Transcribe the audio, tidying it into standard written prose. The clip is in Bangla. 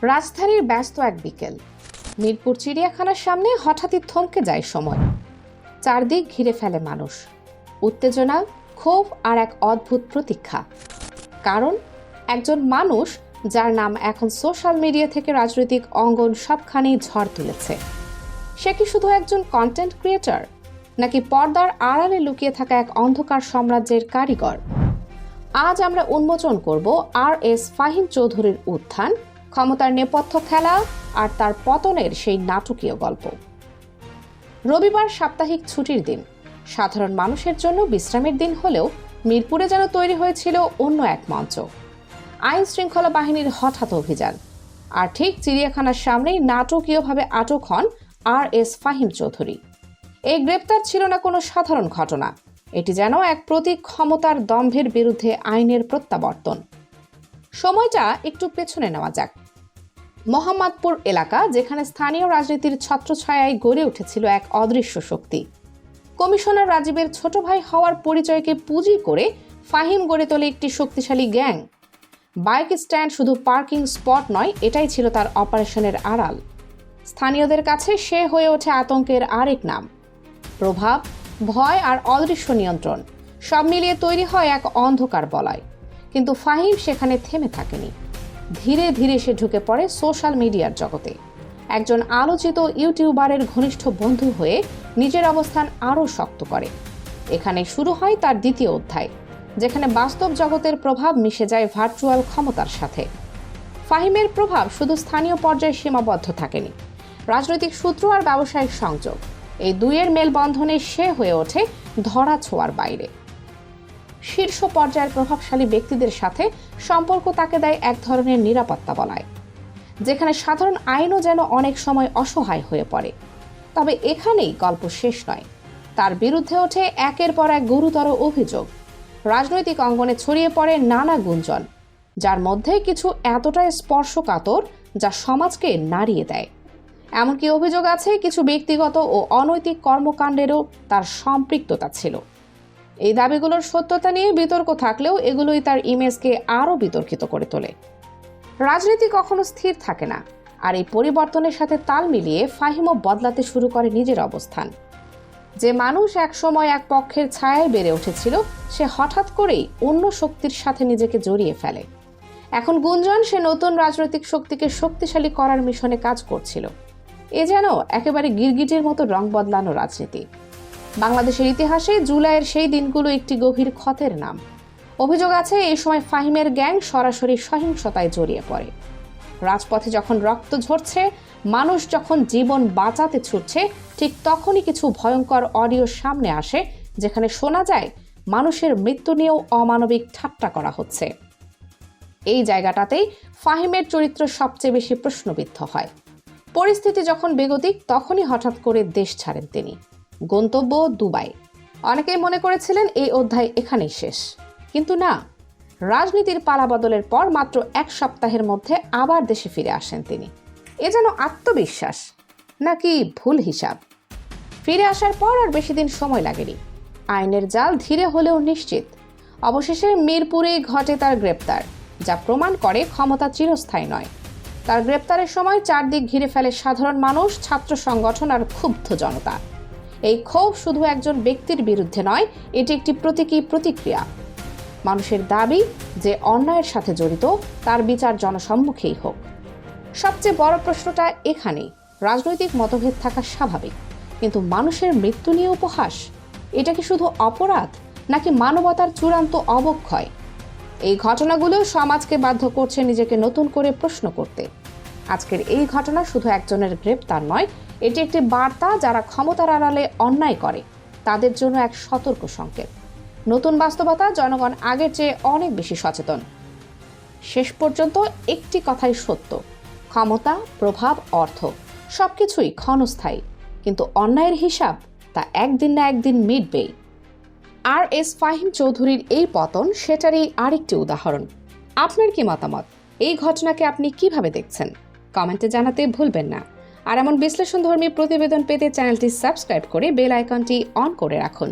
রাজধানীর ব্যস্ত এক বিকেল, মিরপুর চিড়িয়াখানার সামনে হঠাৎই থমকে যায় সময়। চারদিক ঘিরে ফেলে মানুষ, উত্তেজনা, ক্ষোভ আর এক অদ্ভুত প্রতীক্ষা। কারণ একজন মানুষ যার নাম এখন সোশ্যাল মিডিয়া থেকে রাজনৈতিক অঙ্গন সবখানেই ঝড় তুলেছে। সে কি শুধু একজন কন্টেন্ট ক্রিয়েটর, নাকি পর্দার আড়ালে লুকিয়ে থাকা এক অন্ধকার সাম্রাজ্যের কারিগর? আজ আমরা উন্মোচন করব আর.এস. ফাহিম চৌধুরীর উত্থান, ক্ষমতার নেপথ্য খেলা আর তার পতনের সেই নাটকীয় গল্প। রবিবার সাপ্তাহিক ছুটির দিন, সাধারণ মানুষের জন্য বিশ্রামের দিন হলেও মিরপুরে যেন তৈরি হয়েছিল অন্য এক মঞ্চ। আইন শৃঙ্খলা বাহিনীর হঠাৎ অভিযান, আর ঠিক চিড়িয়াখানার সামনেই নাটকীয়ভাবে আটক হন আর.এস. ফাহিম চৌধুরী। এই গ্রেপ্তার ছিল না কোনো সাধারণ ঘটনা, এটি যেন এক প্রতীক ক্ষমতার দম্ভের বিরুদ্ধে আইনের প্রত্যাবর্তন। সময়টা একটু পেছনে নেওয়া যাক। মোহাম্মদপুর এলাকা, যেখানে স্থানীয় রাজনীতির ছত্রছায়ায় গড়ে উঠেছিল এক অদৃশ্য শক্তি। কমিশনার রাজীবের ছোট ভাই হওয়ার পরিচয়কে পুঁজি করে ফাহিম গড়ে তোলে একটি শক্তিশালী গ্যাং। বাইক স্ট্যান্ড শুধু পার্কিং স্পট নয়, এটাই ছিল তার অপারেশনের আড়াল। স্থানীয়দের কাছে সে হয়ে ওঠে আতঙ্কের আরেক নাম। প্রভাব, ভয় আর অদৃশ্য নিয়ন্ত্রণ সব মিলিয়ে তৈরি হয় এক অন্ধকার বলয়। কিন্তু ফাহিম সেখানে থেমে থাকেনি। ধীরে ধীরে সে ঢুকে পড়ে সোশ্যাল মিডিয়ার জগতে। একজন আলোচিত ইউটিউবারের ঘনিষ্ঠ বন্ধু হয়ে নিজের অবস্থান আরও শক্ত করে। এখানে শুরু হয় তার দ্বিতীয় অধ্যায়, যেখানে বাস্তব জগতের প্রভাব মিশে যায় ভার্চুয়াল ক্ষমতার সাথে। ফাহিমের প্রভাব শুধু স্থানীয় পর্যায়ে সীমাবদ্ধ থাকেনি। রাজনৈতিক সূত্র আর ব্যবসায়িক সংযোগ, এই দুইয়ের মেলবন্ধনে সে হয়ে ওঠে ধরা ছোঁয়ার বাইরে। শীর্ষ পর্যায়ের প্রভাবশালী ব্যক্তিদের সাথে সম্পর্ক তাকে দেয় এক ধরনের নিরাপত্তা বলয়, যেখানে সাধারণ আইনও যেন অনেক সময় অসহায় হয়ে পড়ে। তবে এখানেই গল্প শেষ নয়। তার বিরুদ্ধে ওঠে একের পর এক গুরুতর অভিযোগ। রাজনৈতিক অঙ্গনে ছড়িয়ে পড়ে নানা গুঞ্জন, যার মধ্যে কিছু এতটাই স্পর্শকাতর যা সমাজকে নাড়িয়ে দেয়। এমনকি অভিযোগ আছে কিছু ব্যক্তিগত ও অনৈতিক কর্মকাণ্ডেরও তার সম্পৃক্ততা ছিল। এই দাবিগুলোর সত্যতা নিয়ে বিতর্ক থাকলেও এগুলোই তার ইমেজকে আরও বিতর্কিত করে তোলে। রাজনীতি কখনো স্থির থাকে না, আর এই পরিবর্তনের সাথে তাল মিলিয়ে ফাহিমও বদলাতে শুরু করে নিজের অবস্থান। যে মানুষ একসময় এক পক্ষের ছায়ায় বেড়ে উঠেছিল, সে হঠাৎ করেই অন্য শক্তির সাথে নিজেকে জড়িয়ে ফেলে। এখন গুঞ্জন সে নতুন রাজনৈতিক শক্তিকে শক্তিশালী করার মিশনে কাজ করছিল। এ যেন একেবারে গিরগিটির মতো রং বদলানো রাজনীতি। বাংলাদেশের ইতিহাসে জুলাইয়ের সেই দিনগুলো একটি গভীর ক্ষতের নাম। অভিযোগ আছে এই সময় ফাহিমের গ্যাং সরাসরি সহিংসতায় জড়িয়ে পড়ে। রাজপথে যখন রক্ত ঝরছে, মানুষ যখন জীবন বাঁচাতে ছুটছে, ঠিক তখনই কিছু ভয়ঙ্কর অডিও সামনে আসে, যেখানে শোনা যায় মানুষের মৃত্যু নিয়েও অমানবিক ঠাট্টা করা হচ্ছে। এই জায়গাটাতেই ফাহিমের চরিত্র সবচেয়ে বেশি প্রশ্নবিদ্ধ হয়। পরিস্থিতি যখন বেগতিক, তখনই হঠাৎ করে দেশ ছাড়েন তিনি। গন্তব্য দুবাই। অনেকেই মনে করেছিলেন এই অধ্যায় এখানেই শেষ, কিন্তু না। রাজনীতির পালাবদলের পর মাত্র এক সপ্তাহের মধ্যে আবার দেশে ফিরে আসেন তিনি। এ যেন আত্মবিশ্বাস নাকি ভুল হিসাব? ফিরে আসার পর আর বেশি দিন সময় লাগেনি। আইনের জাল ধীরে হলেও নিশ্চিত। অবশেষে মিরপুরেই ঘটে তার গ্রেপ্তার, যা প্রমাণ করে ক্ষমতা চিরস্থায়ী নয়। তার গ্রেপ্তারের সময় চারদিক ঘিরে ফেলে সাধারণ মানুষ, ছাত্র সংগঠন আর ক্ষুব্ধ জনতা। এই ক্ষোভ শুধু একজন ব্যক্তির বিরুদ্ধে নয়, এটি একটি প্রতীকী প্রতিক্রিয়া। মানুষের দাবি যে অন্যায়ের সাথে জড়িত তার বিচার জনসম্মুখেই হোক। সবচেয়ে বড় প্রশ্নটা এখানেই। রাজনৈতিক মতভেদ থাকা স্বাভাবিক, কিন্তু মানুষের মৃত্যু নিয়ে উপহাস, এটা কি শুধু অপরাধ নাকি মানবতার চূড়ান্ত অবক্ষয়? এই ঘটনাগুলো সমাজকে বাধ্য করছে নিজেকে নতুন করে প্রশ্ন করতে। আজকের এই ঘটনা শুধু একজনের গ্রেপ্তার নয়, এটি একটি বার্তা যারা ক্ষমতার আড়ালে অন্যায় করে তাদের জন্য এক সতর্ক সংকেত। নতুন বাস্তবতা, জনগণ আগের চেয়ে অনেক বেশি সচেতন। শেষ পর্যন্ত একটি কথাই সত্য, ক্ষমতা, প্রভাব, অর্থ সবকিছুই ক্ষণস্থায়ী, কিন্তু অন্যায়ের হিসাব তা একদিন না একদিন মিটবেই। আর.এস. ফাহিম চৌধুরীর এই পতন সেটারই আরেকটি উদাহরণ। আপনার কি মতামত? এই ঘটনাকে আপনি কিভাবে দেখছেন? কমেন্টে জানাতে ভুলবেন না। আর এমন বিশ্লেষণধর্মী প্রতিবেদন পেতে চ্যানেলটি সাবস্ক্রাইব করে বেল আইকনটি অন করে রাখুন।